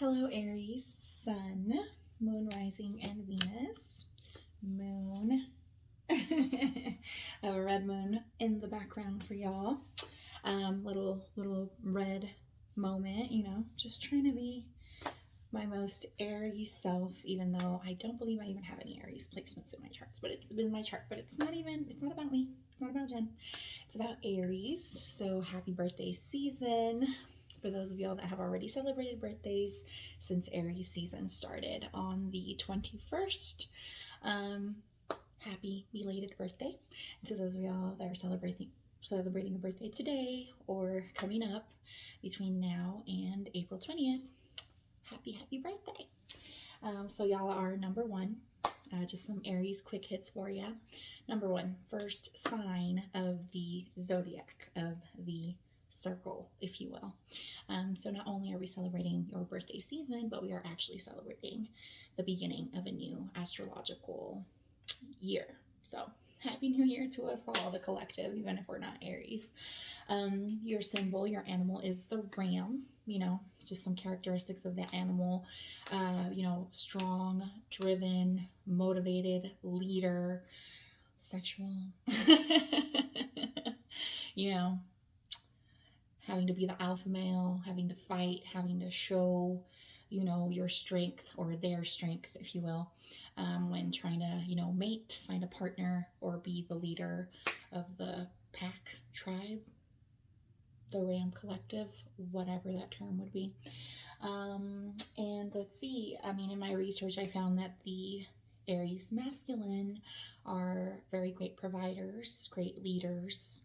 Hello, Aries, Sun, Moon, Rising, and Venus. Moon. I have a red moon in the background for y'all. Little red moment, just trying to be my most Aries self, even though I don't believe I even have any Aries placements in my charts, but it's in my chart, but it's not about me. It's not about Jen. It's about Aries. So happy birthday season. For those of y'all that have already celebrated birthdays since Aries season started on the 21st, happy belated birthday. And to those of y'all that are celebrating a birthday today or coming up between now and April 20th, happy birthday. So y'all are number one. Just some Aries quick hits for you. Number one, first sign of the zodiac, of the circle, if you will. So not only are we celebrating your birthday season, but we are actually celebrating the beginning of a new astrological year. So happy new year to us all, the collective, even if we're not Aries. Your symbol, your animal is the ram. Just some characteristics of that animal. Strong, driven, motivated, leader, sexual. Having to be the alpha male, having to fight, having to show, your strength, or their strength, if you will, when trying to, mate, find a partner, or be the leader of the pack, tribe, the ram collective, whatever that term would be. And let's see, in my research, I found that the Aries masculine are very great providers, great leaders.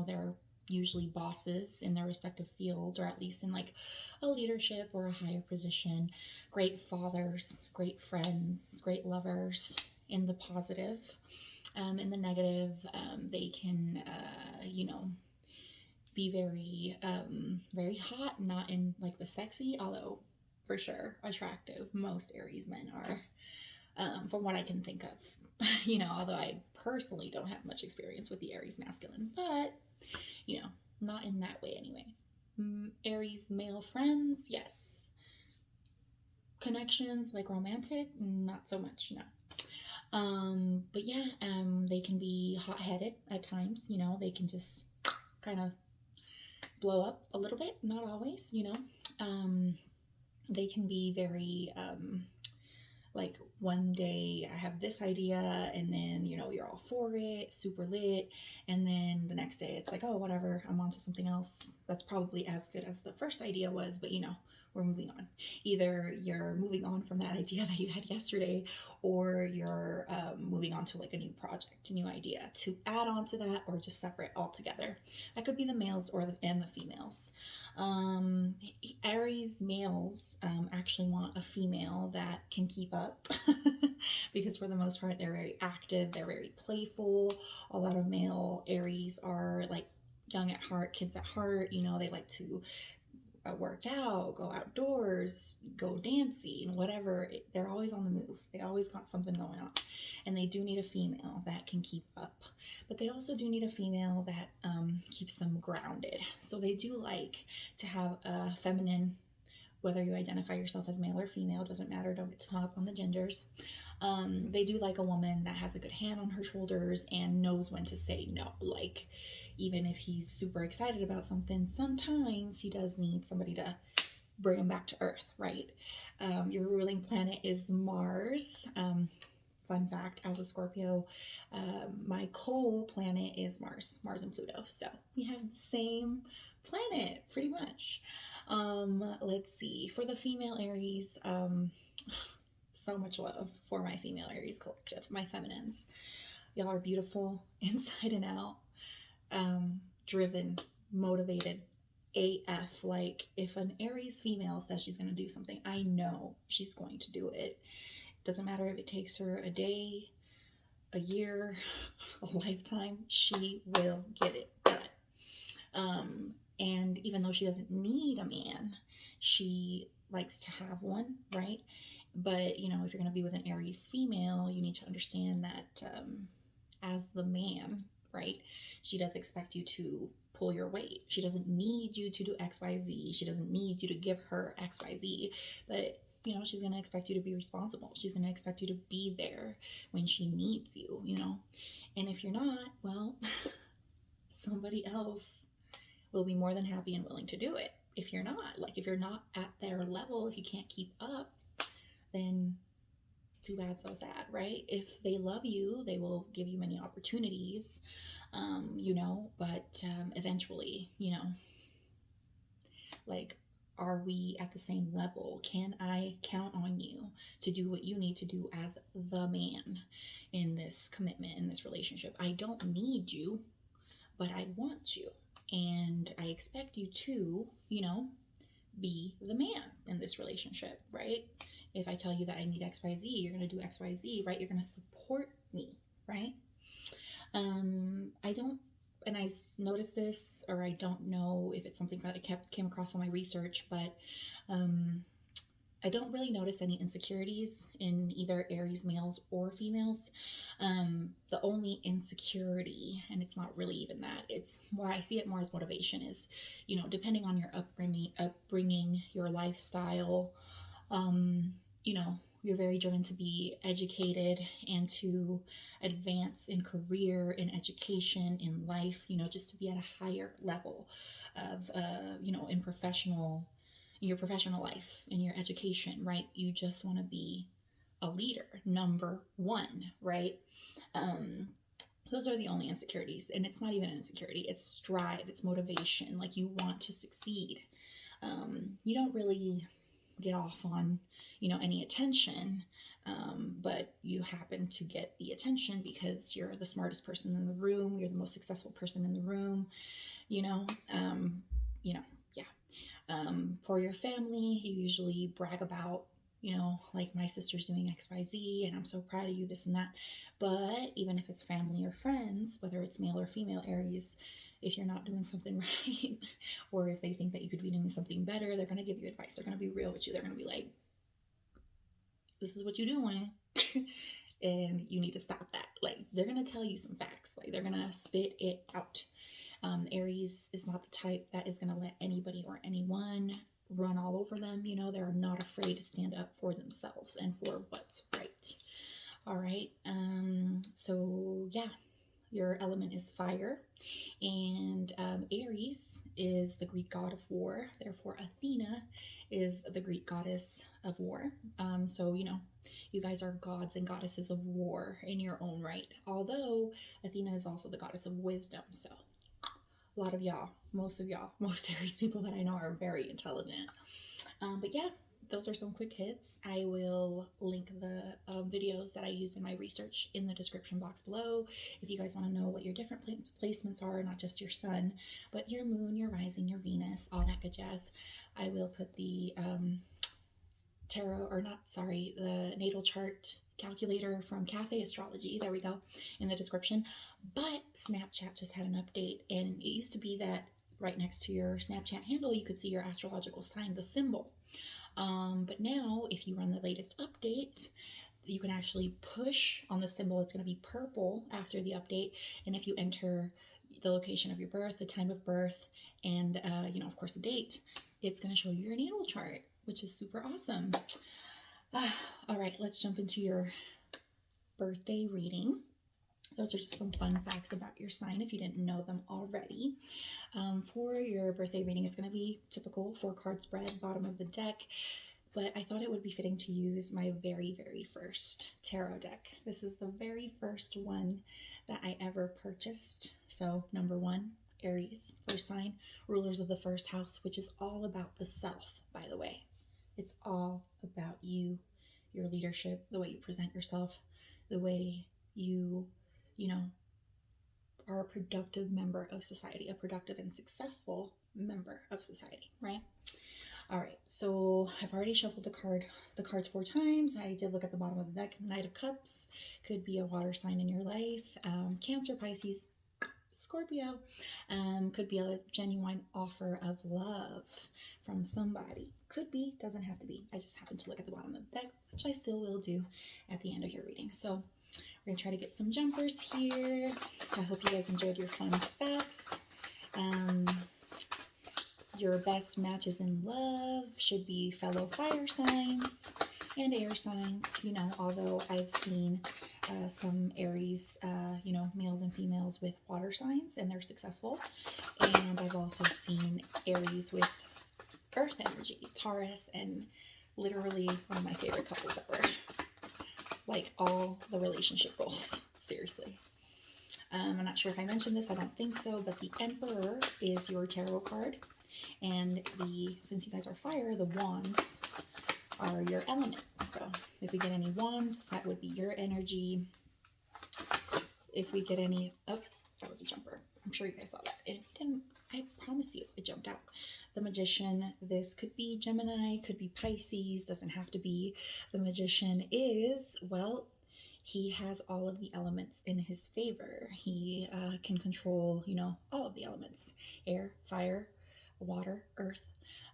They're usually bosses in their respective fields, or at least in like a leadership or a higher position. Great fathers, great friends, great lovers in the positive. In the negative, they can, be very hot, not in like the sexy, although for sure attractive. Most Aries men are, from what I can think of, although I personally don't have much experience with the Aries masculine, but not in that way anyway. Aries male friends, yes. Connections, like romantic, not so much, no. But yeah, they can be hot-headed at times, they can just kind of blow up a little bit, not always, they can be very, like one day I have this idea, and then, you're all for it, super lit. And then the next day it's like, oh, whatever, I'm on to something else that's probably as good as the first idea was, but we're moving on. Either you're moving on from that idea that you had yesterday, or you're moving on to like a new project, a new idea to add on to that, or just separate altogether. That could be the males and the females. Aries males actually want a female that can keep up because for the most part, they're very active, they're very playful. A lot of male Aries are like young at heart, kids at heart. They like to work out, go outdoors, go dancing, whatever. They're always on the move. They always got something going on. And they do need a female that can keep up. But they also do need a female that keeps them grounded. So they do like to have a feminine, whether you identify yourself as male or female, doesn't matter, don't get hung up on the genders. They do like a woman that has a good hand on her shoulders and knows when to say no. Like, even if he's super excited about something, sometimes he does need somebody to bring him back to earth, right? Your ruling planet is Mars. Fun fact, as a Scorpio, my co-planet is Mars and Pluto. So we have the same planet, pretty much. Let's see. For the female Aries, so much love for my female Aries collective, my feminines. Y'all are beautiful inside and out. Driven, motivated, AF. Like, if an Aries female says she's going to do something, I know she's going to do it. Doesn't matter if it takes her a day, a year, a lifetime, she will get it done. And even though she doesn't need a man, she likes to have one, right? But, if you're going to be with an Aries female, you need to understand that as the man, right? She does expect you to pull your weight. She doesn't need you to do XYZ. She doesn't need you to give her XYZ, but you know, she's going to expect you to be responsible. She's going to expect you to be there when she needs you, you know? And if you're not, well, somebody else will be more than happy and willing to do it. If you're not, like if you're not at their level, if you can't keep up, then too bad, so sad, right? If they love you, they will give you many opportunities, you know, but eventually, you know, like, are we at the same level? Can I count on you to do what you need to do as the man in this commitment, in this relationship? I don't need you, but I want you. And I expect you to, you know, be the man in this relationship, right? If I tell you that I need XYZ, you're going to do XYZ, right? You're going to support me, right? I don't, and I noticed this, or I don't know if it's something that I came across on my research, but I don't really notice any insecurities in either Aries males or females. The only insecurity, and it's not really even that, it's more, I see it more as motivation, is, you know, depending on your upbringing, your lifestyle, you know, you're very driven to be educated and to advance in career, in education, in life, you know, just to be at a higher level of, you know, in your professional life, in your education, right? You just want to be a leader, number one, right? Those are the only insecurities. And it's not even an insecurity, it's drive, it's motivation. Like, you want to succeed. You don't really get off on, you know, any attention, but you happen to get the attention because you're the smartest person in the room, you're the most successful person in the room, you know, yeah. For your family, you usually brag about, you know, like, my sister's doing XYZ and I'm so proud of you, this and that. But even if it's family or friends, whether it's male or female Aries, if you're not doing something right, or if they think that you could be doing something better, they're going to give you advice. They're going to be real with you. They're going to be like, this is what you're doing. And you need to stop that. Like, they're going to tell you some facts. Like, they're going to spit it out. Aries is not the type that is going to let anybody or anyone run all over them. You know, they're not afraid to stand up for themselves and for what's right. All right. So yeah, your element is fire, and Aries is the Greek god of war. Therefore, Athena is the Greek goddess of war. So, you know, you guys are gods and goddesses of war in your own right. Although Athena is also the goddess of wisdom. So a lot of y'all, most Aries people that I know are very intelligent. But yeah, those are some quick hits. I will link the videos that I used in my research in the description box below. If you guys want to know what your different placements are, not just your sun, but your moon, your rising, your Venus, all that good jazz. I will put the the natal chart calculator from Cafe Astrology, there we go, in the description. But Snapchat just had an update, and it used to be that right next to your Snapchat handle you could see your astrological sign, the symbol. But now if you run the latest update, you can actually push on the symbol. It's going to be purple after the update, and if you enter the location of your birth, the time of birth, and you know, of course, the date, it's going to show you your natal chart, which is super awesome. All right, let's jump into your birthday reading. Those are just some fun facts about your sign if you didn't know them already. For your birthday reading, it's going to be typical 4-card spread, bottom of the deck, but I thought it would be fitting to use my very, very first tarot deck. This is the very first one that I ever purchased. So number 1, Aries, first sign, rulers of the first house, which is all about the self, by the way. It's all about you, your leadership, the way you present yourself, the way you know, are a productive member of society, a productive and successful member of society, right? All right, so I've already shuffled the cards 4 times. I did look at the bottom of the deck. Knight of Cups could be a water sign in your life. Cancer, Pisces, Scorpio, could be a genuine offer of love from somebody. Could be, doesn't have to be. I just happened to look at the bottom of the deck, which I still will do at the end of your reading. So We're gonna try to get some jumpers here. I hope you guys enjoyed your fun facts. Your best matches in love should be fellow fire signs and air signs. You know, although I've seen some Aries, you know, males and females with water signs and they're successful. And I've also seen Aries with earth energy, Taurus, and literally one of my favorite couples ever. Like all the relationship goals, seriously. I'm not sure if I mentioned this, I don't think so, but the Emperor is your tarot card. And since you guys are fire, the wands are your element. So if we get any wands, that would be your energy. If we get any, oh, that was a jumper. I'm sure you guys saw that. It didn't, I promise you, it jumped out. The Magician, this could be Gemini, could be Pisces, doesn't have to be. The Magician is, well, he has all of the elements in his favor. He can control, you know, all of the elements: air, fire, water, earth.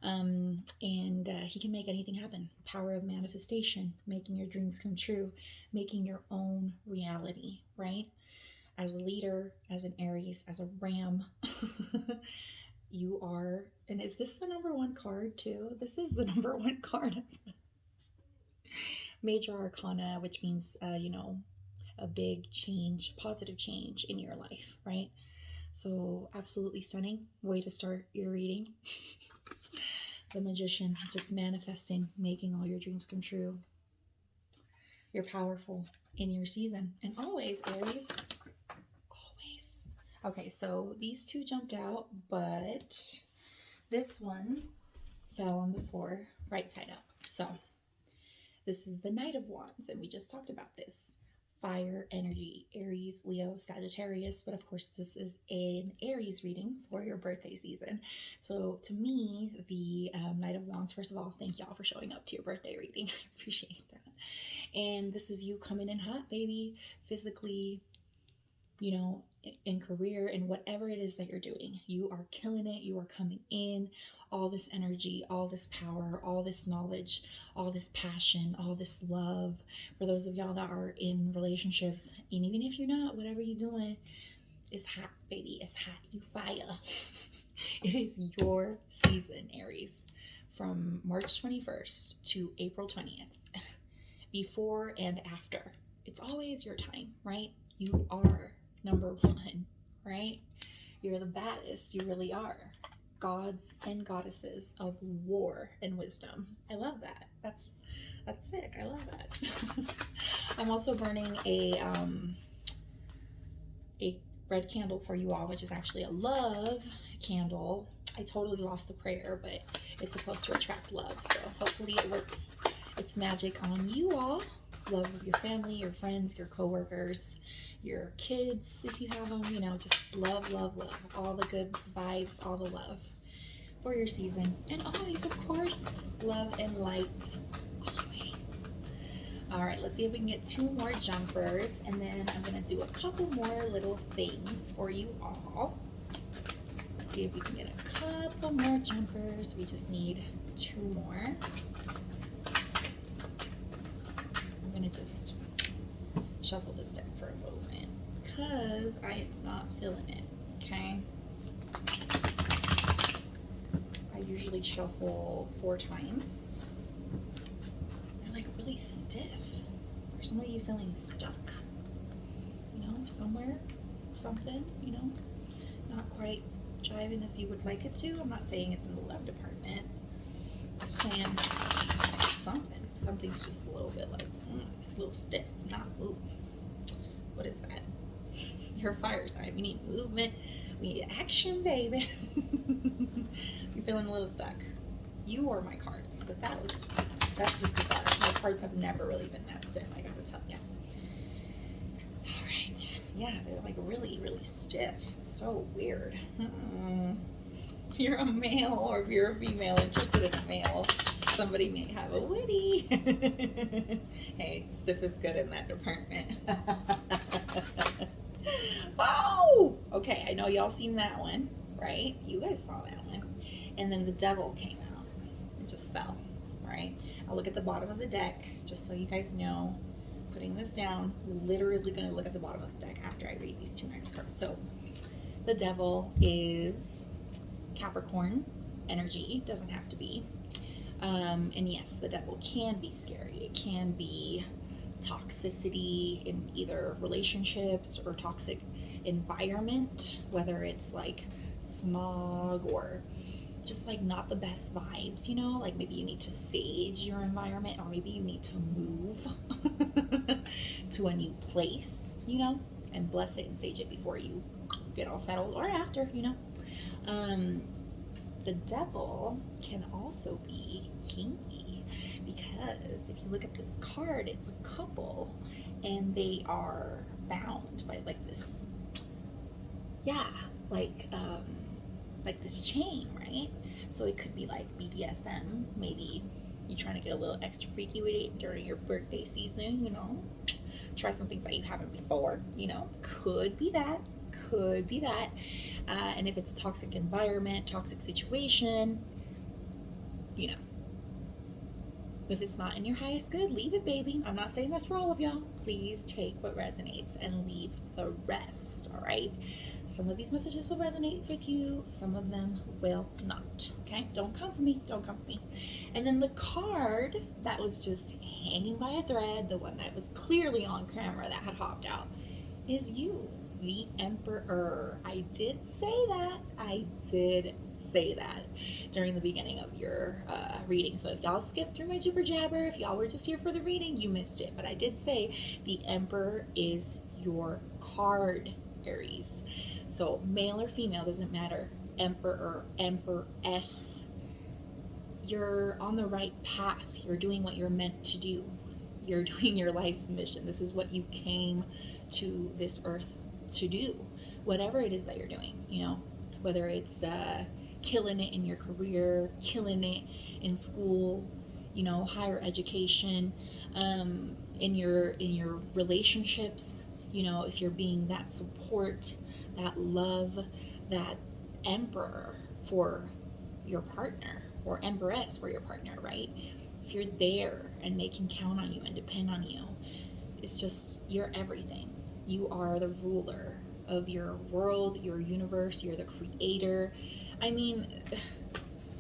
And he can make anything happen. Power of manifestation, making your dreams come true, making your own reality, right? As a leader, as an Aries, as a Ram, you are, and is this the number one card too? This is the number one card. Major Arcana, which means, you know, a big change, positive change in your life, right? So absolutely stunning way to start your reading. The Magician, just manifesting, making all your dreams come true. You're powerful in your season. And always, Aries, always. Okay, so these two jumped out, but this one fell on the floor right side up. So this is the Knight of Wands, and we just talked about this. Fire energy, Aries, Leo, Sagittarius, but of course this is an Aries reading for your birthday season. So to me, the Knight of Wands, first of all, thank y'all for showing up to your birthday reading. I appreciate that. And this is you coming in hot, baby, physically, you know, in career, and whatever it is that you're doing, you are killing it. You are coming in, all this energy, all this power, all this knowledge, all this passion, all this love. For those of y'all that are in relationships, and even if you're not, whatever you're doing, it's hot, baby. It's hot. You fire. It is your season, Aries, from March 21st to April 20th. Before and after, it's always your time, right? You are number one, right? You're the baddest. You really are. Gods and goddesses of war and wisdom. I love that. That's sick. I love that. I'm also burning a red candle for you all, which is actually a love candle. I totally lost the prayer, but it's supposed to attract love. So hopefully it works its magic on you all. Love with your family, your friends, your coworkers, your kids, if you have them, you know, just love, love, love. All the good vibes, all the love for your season. And always, of course, love and light. Always. All right, let's see if we can get 2 more jumpers, and then I'm going to do a couple more little things for you all. Let's see if we can get a couple more jumpers. We just need 2 more. I'm going to just shuffle this deck for a moment because I am not feeling it, okay? I usually shuffle 4 times. They're like really stiff. Are some of you feeling stuck? You know, somewhere, something, you know, not quite jiving as you would like it to. I'm not saying it's in the love department. I'm just saying something's just a little bit like, a little stiff, not moving. What is that? You're a fire sign. We need movement. We need action, baby. You're feeling a little stuck. You are my cards, but that's just bizarre. My cards have never really been that stiff, I gotta tell you. All right. Yeah, they're like really, really stiff. It's so weird. If you're a male, or if you're a female interested in a male, somebody may have a witty. Hey, stiff is good in that department. Oh, okay. I know y'all seen that one, right? You guys saw that one. And then the devil came out. It just fell, right? I'll look at the bottom of the deck just so you guys know putting this down, literally going to look at the bottom of the deck after I read these two next cards. So the Devil is Capricorn energy, doesn't have to be. And yes, the Devil can be scary. It can be toxicity in either relationships or toxic environment, whether it's like smog or just like not the best vibes, you know, like maybe you need to sage your environment, or maybe you need to move to a new place, you know, and bless it and sage it before you get all settled, or after, you know. The Devil can also be kinky, because if you look at this card, it's a couple and they are bound by like this, yeah, like this chain, right? So it could be like BDSM. Maybe you're trying to get a little extra freaky with it during your birthday season, you know, try some things that you haven't before, you know. Could be that, could be that. And if it's a toxic environment, toxic situation, you know, if it's not in your highest good, leave it, baby. I'm not saying that's for all of y'all. Please take what resonates and leave the rest, all right? Some of these messages will resonate with you, some of them will not, okay? Don't come for me, don't come for me. And then the card that was just hanging by a thread, the one that was clearly on camera that had hopped out, is you, the Emperor. I did say that during the beginning of your reading. So if y'all skipped through my jibber jabber, if y'all were just here for the reading, you missed it. But I did say the Emperor is your card, Aries. So male or female, doesn't matter. Emperor, Empress. You're on the right path. You're doing what you're meant to do. You're doing your life's mission. This is what you came to this earth to do. Whatever it is that you're doing, you know, whether it's killing it in your career, killing it in school, you know, higher education, in your relationships, you know, if you're being that support, that love, that emperor for your partner, or empress for your partner, right? If you're there and they can count on you and depend on you, it's just, you're everything. You are the ruler of your world, your universe, you're the creator. I mean,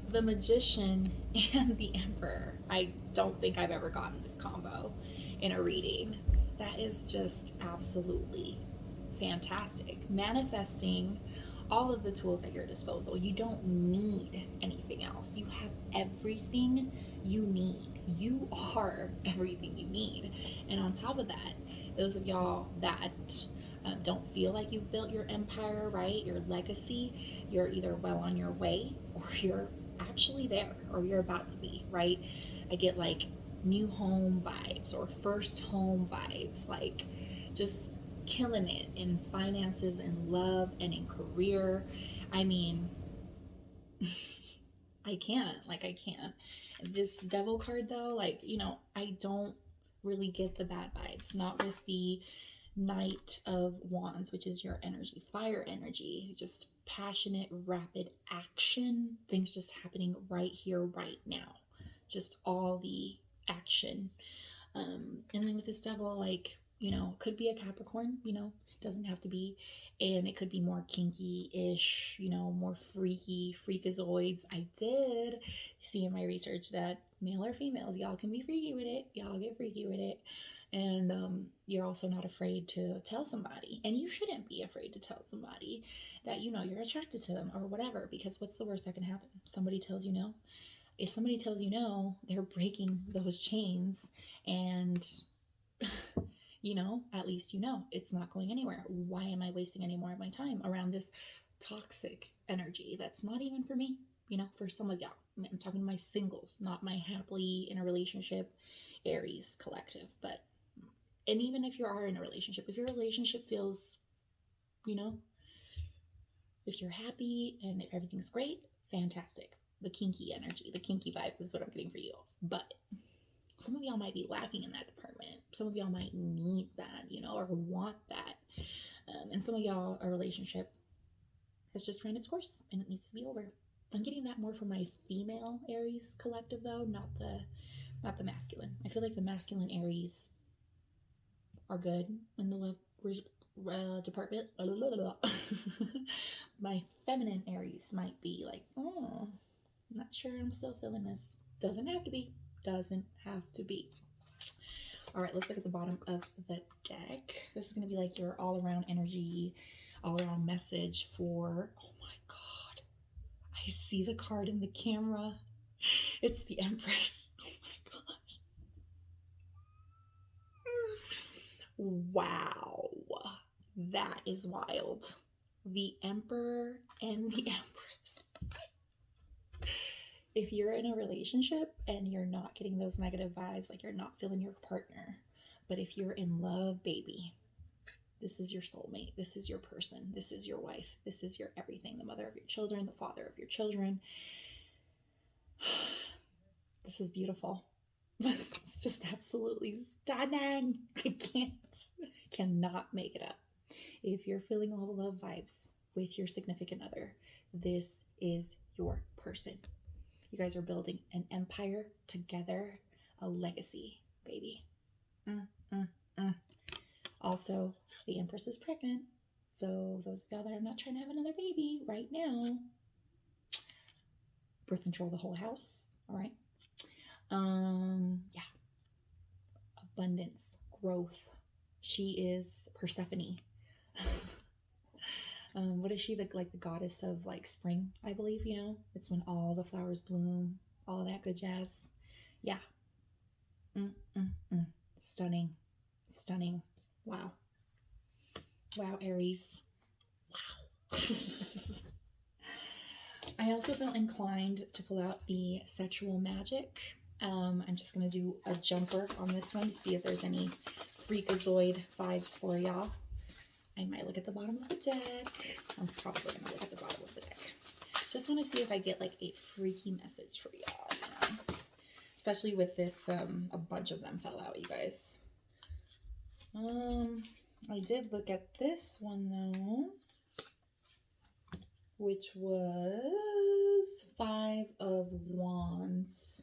the Magician and the Emperor. I don't think I've ever gotten this combo in a reading. That is just absolutely fantastic. Manifesting all of the tools at your disposal. You don't need anything else. You have everything you need. You are everything you need. And on top of that, those of y'all that don't feel like you've built your empire, right? Your legacy, you're either well on your way, or you're actually there, or you're about to be, right? I get like new home vibes or first home vibes, like just killing it in finances and love and in career. I mean, I can't. This Devil card though, like, you know, I don't really get the bad vibes. Not with the Knight of Wands, which is your energy, fire energy, just passionate, rapid action, things just happening right here, right now. Just all the action. And then with this Devil, like, you know, could be a Capricorn, you know, doesn't have to be. And it could be more kinky-ish, you know, more freaky, freakazoids. I did see in my research that male or females, y'all can be freaky with it. Y'all get freaky with it. And you're also not afraid to tell somebody. And you shouldn't be afraid to tell somebody that, you know, you're attracted to them or whatever, because what's the worst that can happen? Somebody tells you no. If somebody tells you no, they're breaking those chains, and you know, at least you know it's not going anywhere. Why am I wasting any more of my time around this toxic energy that's not even for me? You know, for some of y'all, I'm talking to my singles, not my happily in a relationship Aries collective. But, and even if you are in a relationship, if your relationship feels, you know, if you're happy and if everything's great, fantastic. The kinky energy, the kinky vibes is what I'm getting for you. But some of y'all might be lacking in that department. Some of y'all might need that, you know, or want that. And some of y'all, a relationship has just ran its course and it needs to be over. I'm getting that more from my female Aries collective though, not the masculine. I feel like the masculine Aries are good in the love department. My feminine Aries might be like, oh, I'm not sure I'm still feeling this. Doesn't have to be. Doesn't have to be. All right, let's look at the bottom of the deck. This is going to be like your all-around energy, all-around message for, oh my God, I see the card in the camera. It's the Empress. Oh my God. Wow. That is wild. The Emperor and the Empress. If you're in a relationship and you're not getting those negative vibes, like you're not feeling your partner, but if you're in love, baby, this is your soulmate. This is your person. This is your wife. This is your everything. The mother of your children, the father of your children. This is beautiful. It's just absolutely stunning. I cannot make it up. If you're feeling all the love vibes with your significant other, this is your person. You guys are building an empire together, a legacy, baby. Also, the Empress is pregnant. So those of y'all that are not trying to have another baby right now, birth control the whole house. All right. Yeah. Abundance, growth. She is Persephone. What is she, like the goddess of like spring, I believe, you know? It's when all the flowers bloom, all that good jazz. Yeah. Stunning. Stunning. Wow. Wow, Aries. Wow. I also felt inclined to pull out the sexual magic. I'm just going to do a jumper on this one to see if there's any freakazoid vibes for y'all. I might look at the bottom of the deck. I'm probably going to look at the bottom of the deck. Just want to see if I get like a freaky message for y'all. You know? Especially with this, a bunch of them fell out, you guys. I did look at this one though, which was 5 of Wands.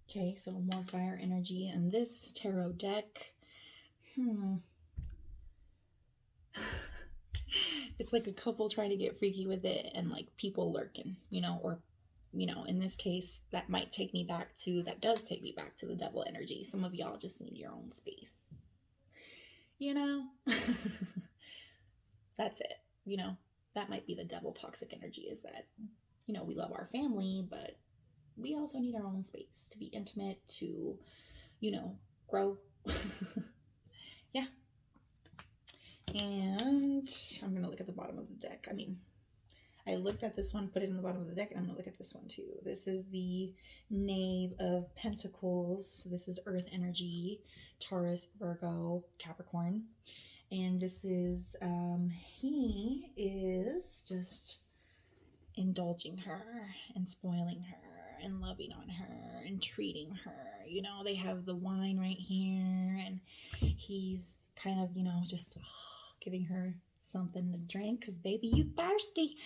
Okay, so more fire energy in this tarot deck. It's like a couple trying to get freaky with it and like people lurking, you know, or, you know, in this case, that does take me back to the devil energy. Some of y'all just need your own space, you know? That's it, you know? That might be the devil toxic energy, is that, you know, we love our family, but we also need our own space to be intimate, to, you know, grow. Yeah. And I'm going to look at the bottom of the deck. I mean, I looked at this one, put it in the bottom of the deck, and I'm going to look at this one too. This is the Knave of Pentacles. This is Earth energy, Taurus, Virgo, Capricorn. And this is, he is just indulging her and spoiling her and loving on her and treating her. You know, they have the wine right here, and he's kind of, you know, just giving her something to drink because baby, you thirsty.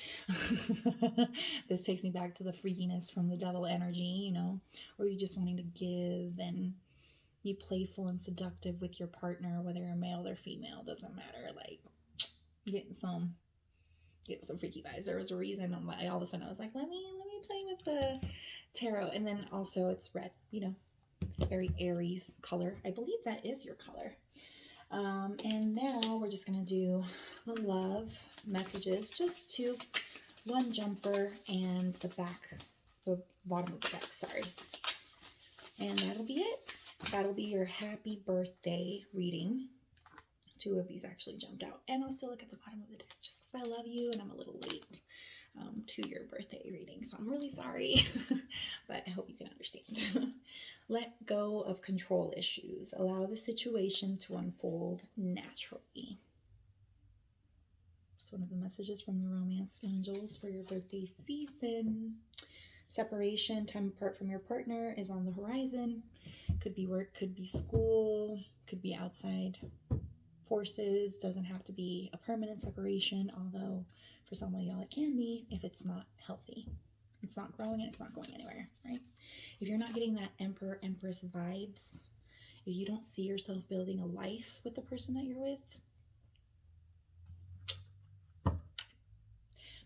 This takes me back to the freakiness from the devil energy, you know, or you just wanting to give and be playful and seductive with your partner, whether you're male or female, doesn't matter. Like getting some freaky vibes. There was a reason all of a sudden I was like, let me play with the tarot. And then also it's red, you know, very Aries color. I believe that is your color. And now we're just going to do the love messages, just to one jumper and the bottom of the deck, sorry. And that'll be it. That'll be your happy birthday reading. 2 of these actually jumped out. And I'll still look at the bottom of the deck just because I love you and I'm a little late to your birthday reading. So I'm really sorry, but I hope you can understand. Let go of control issues. Allow the situation to unfold naturally. It's one of the messages from the romance angels for your birthday season. Separation, time apart from your partner is on the horizon. Could be work, could be school, could be outside forces. Doesn't have to be a permanent separation, although for some of y'all it can be if it's not healthy. It's not growing and it's not going anywhere, right? If you're not getting that Emperor, Empress vibes if you don't see yourself building a life with the person that you're with,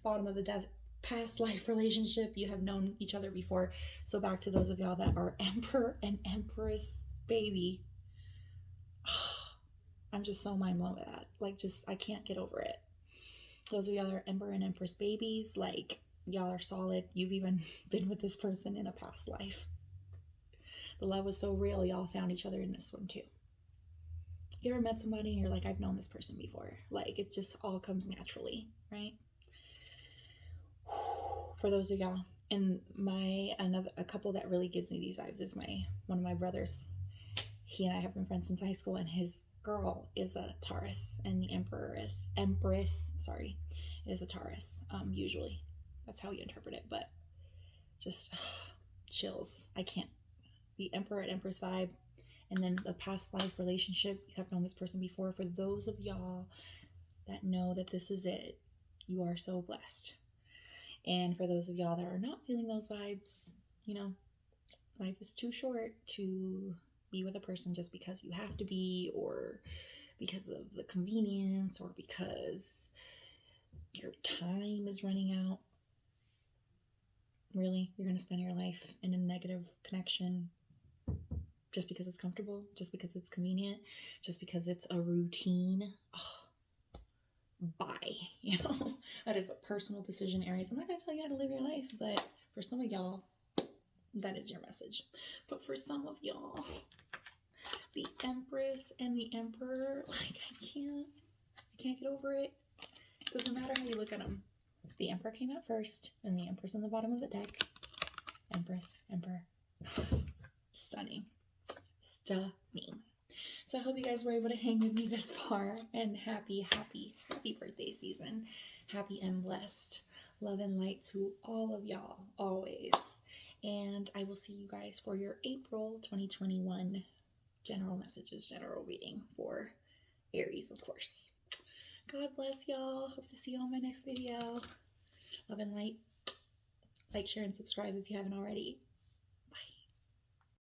bottom of the deck, past life relationship, you have known each other before. So back to those of y'all that are Emperor and Empress, baby. I'm just so mind blown with that. Like, just, I can't get over it. Those of y'all that are Emperor and Empress babies, like, y'all are solid. You've even been with this person in a past life. The love was so real, y'all found each other in this one too. You ever met somebody and you're like, I've known this person before? Like, it just all comes naturally, right? For those of y'all, and a couple that really gives me these vibes is one of my brothers. He and I have been friends since high school, and his girl is a Taurus, and the Empress is a Taurus. Usually that's how you interpret it, but just chills. I can't. The Emperor and Empress vibe, and then the past life relationship. You have known this person before. For those of y'all that know that this is it, you are so blessed. And for those of y'all that are not feeling those vibes, you know, life is too short to be with a person just because you have to be, or because of the convenience, or because your time is running out. Really, you're going to spend your life in a negative connection just because it's comfortable, just because it's convenient, just because it's a routine? Oh, bye. You know, that is a personal decision, Aries. I'm not going to tell you how to live your life, but for some of y'all, that is your message. But for some of y'all, the Empress and the Emperor, like, I can't get over it. Doesn't matter how you look at them. The Emperor came out first, and the Empress on the bottom of the deck. Empress, Emperor. Stunning. So I hope you guys were able to hang with me this far, and happy birthday season. Happy and blessed. Love and light to all of y'all, always. And I will see you guys for your April 2021 general messages, general reading for Aries, of course. God bless y'all. Hope to see you on my next video. Love and light. Like, share, and subscribe if you haven't already.